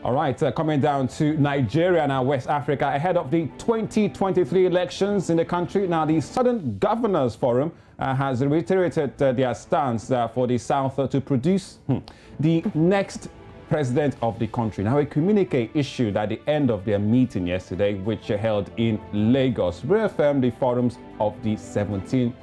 All right, coming down to Nigeria now, West Africa, ahead of the 2023 elections in the country. Now, the Southern Governors Forum has reiterated their stance for the South to produce the next president of the country. Now, a communique issued at the end of their meeting yesterday, which held in Lagos, reaffirmed the forums of the 17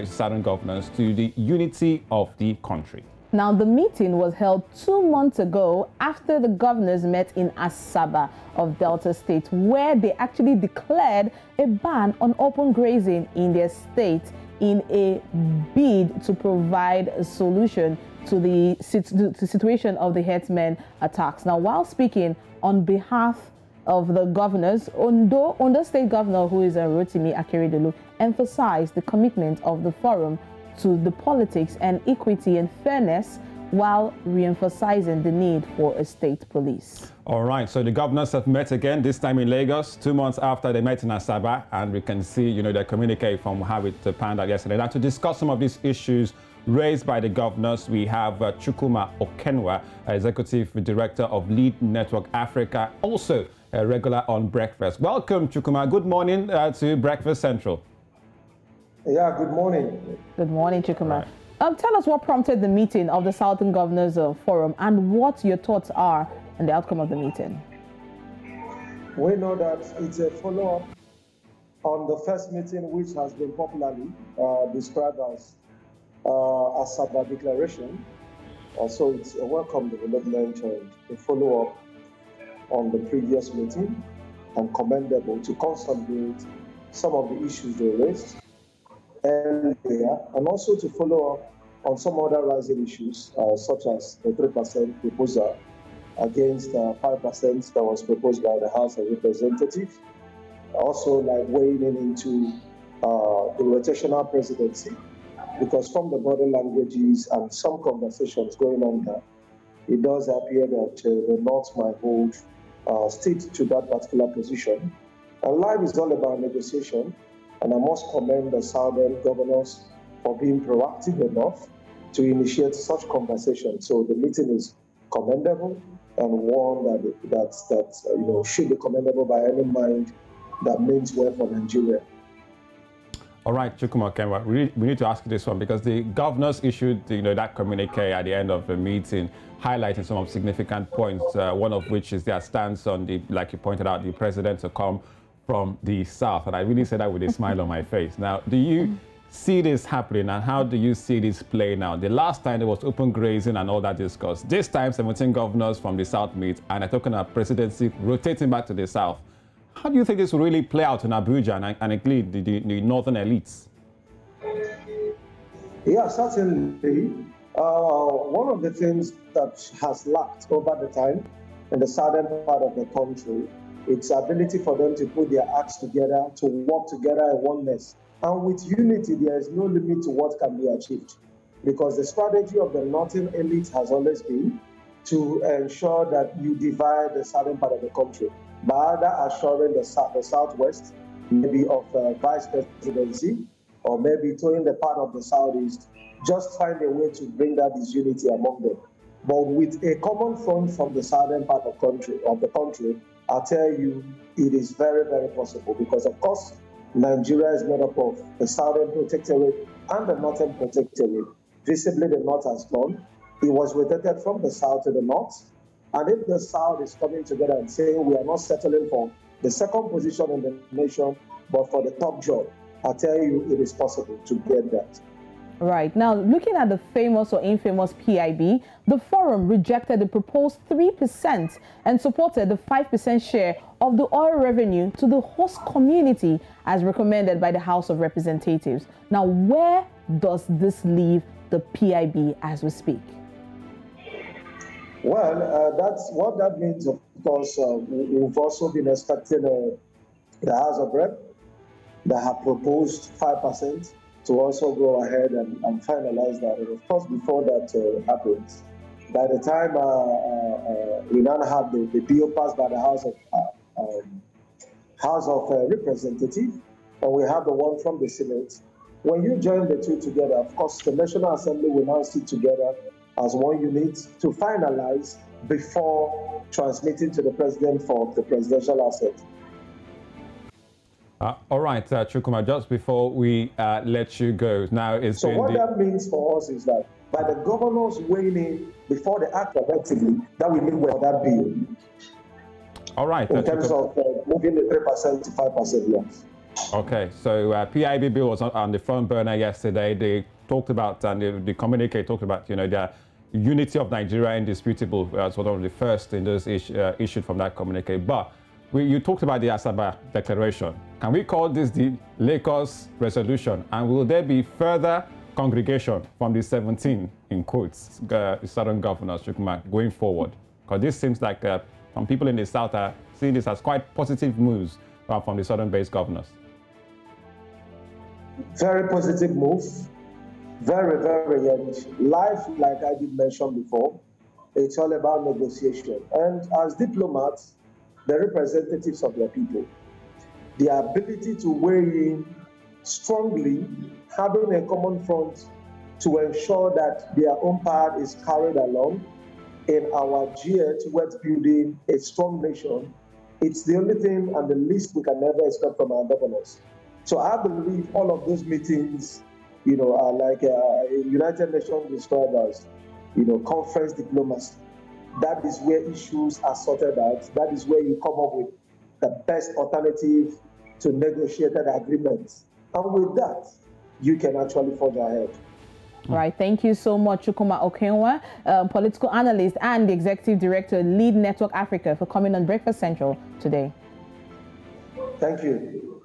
Southern Governors to the unity of the country. Now, the meeting was held 2 months ago after the governors met in Asaba of Delta State, where they actually declared a ban on open grazing in their state in a bid to provide a solution to the situation of the herdsmen attacks. Now, while speaking on behalf of the governors, Ondo State Governor, who is Rotimi Akeredolu, emphasized the commitment of the forum to the politics and equity and fairness, while re-emphasizing the need for a state police. All right, so the governors have met again, this time in Lagos, 2 months after they met in Asaba, and we can see, their communique from how it panned out yesterday. Now, to discuss some of these issues raised by the governors, we have Chukwuma Okenwa, Executive Director of Lead Network Africa, also a regular on Breakfast. Welcome, Chukwuma. Good morning to Breakfast Central. Yeah, good morning. Good morning, Chukwuma. Right. Tell us what prompted the meeting of the Southern Governors Forum and what your thoughts are on the outcome of the meeting. We know that it's a follow-up on the first meeting, which has been popularly described as Asaba Declaration. So it's a welcome development and a follow-up on the previous meeting, and commendable to consolidate some of the issues they raised earlier, and also to follow up on some other rising issues, such as the 3% proposal against 5% that was proposed by the House of Representatives. Also, like weighing into the rotational presidency, because from the body languages and some conversations going on there, it does appear that the North might hold stick to that particular position. And life is all about negotiation. And I must commend the Southern Governors for being proactive enough to initiate such conversations. So the meeting is commendable, and one that should be commendable by any mind that means well for Nigeria. All right, Chukwuma Okenwa, we need to ask you this one, because the governors issued that communique at the end of the meeting, highlighting some of significant points, one of which is their stance on like you pointed out, the president to come from the South. And I really said that with a smile on my face. Now, do you see this happening, and how do you see this playing out? The last time there was open grazing and all that discussed. This time, 17 governors from the South meet, and they're talking about presidency rotating back to the South. How do you think this will really play out in Abuja and include the northern elites? Yeah, certainly. One of the things that has lacked over the time in the southern part of the country, its ability for them to put their acts together, to work together in oneness. And with unity, there is no limit to what can be achieved. Because the strategy of the northern elite has always been to ensure that you divide the southern part of the country by either assuring the southwest, maybe of vice presidency, or maybe towing the part of the southeast, just find a way to bring that disunity among them. But with a common front from the southern part of the country, I tell you, it is very, very possible, because, of course, Nigeria is made up of the southern protectorate and the northern protectorate. Visibly, the north has gone. It was rotated from the south to the north. And if the south is coming together and saying we are not settling for the second position in the nation, but for the top job, I tell you, it is possible to get that. Right. Now, looking at the famous or infamous PIB, the forum rejected the proposed 3% and supported the 5% share of the oil revenue to the host community as recommended by the House of Representatives. Now, where does this leave the PIB as we speak? Well, that's what that means, of course. We've also been expecting the House of Rep that have proposed 5%. To also go ahead and finalize that. And of course, before that happens, by the time we now have the bill passed by the House of Representatives, and we have the one from the Senate, when you join the two together, of course, the National Assembly will now sit together as one unit to finalize before transmitting to the president for the presidential asset. All right, Chukwuma, just before we let you go, now it's so what that means for us is that by the governors weighing in before they act effectively, that will mean well that bill. All right. In terms of moving the 3% to 5%, yes. Okay, so PIB bill was on the front burner yesterday. They talked about, and the communique talked about, the unity of Nigeria indisputable as one of the first in those issued from that communique. But you talked about the Asaba Declaration. Can we call this the Lagos Resolution? And will there be further congregation from the 17, in quotes, Southern governors going forward? Because this seems like some people in the South are seeing this as quite positive moves from the Southern-based governors. Very positive move. Very, very young. Life, like I did mention before, it's all about negotiation. And as diplomats, the representatives of their people, the ability to weigh in strongly, having a common front to ensure that their own part is carried along in our gear towards building a strong nation, it's the only thing and the least we can never expect from our governors. So I believe all of those meetings, are like United Nations described as, conference diplomacy. That is where issues are sorted out. That is where you come up with the best alternative to negotiated agreements. And with that, you can actually forge ahead. Right. Thank you so much, Chukwuma Okenwa, political analyst and the executive director, Lead Network Africa, for coming on Breakfast Central today. Thank you.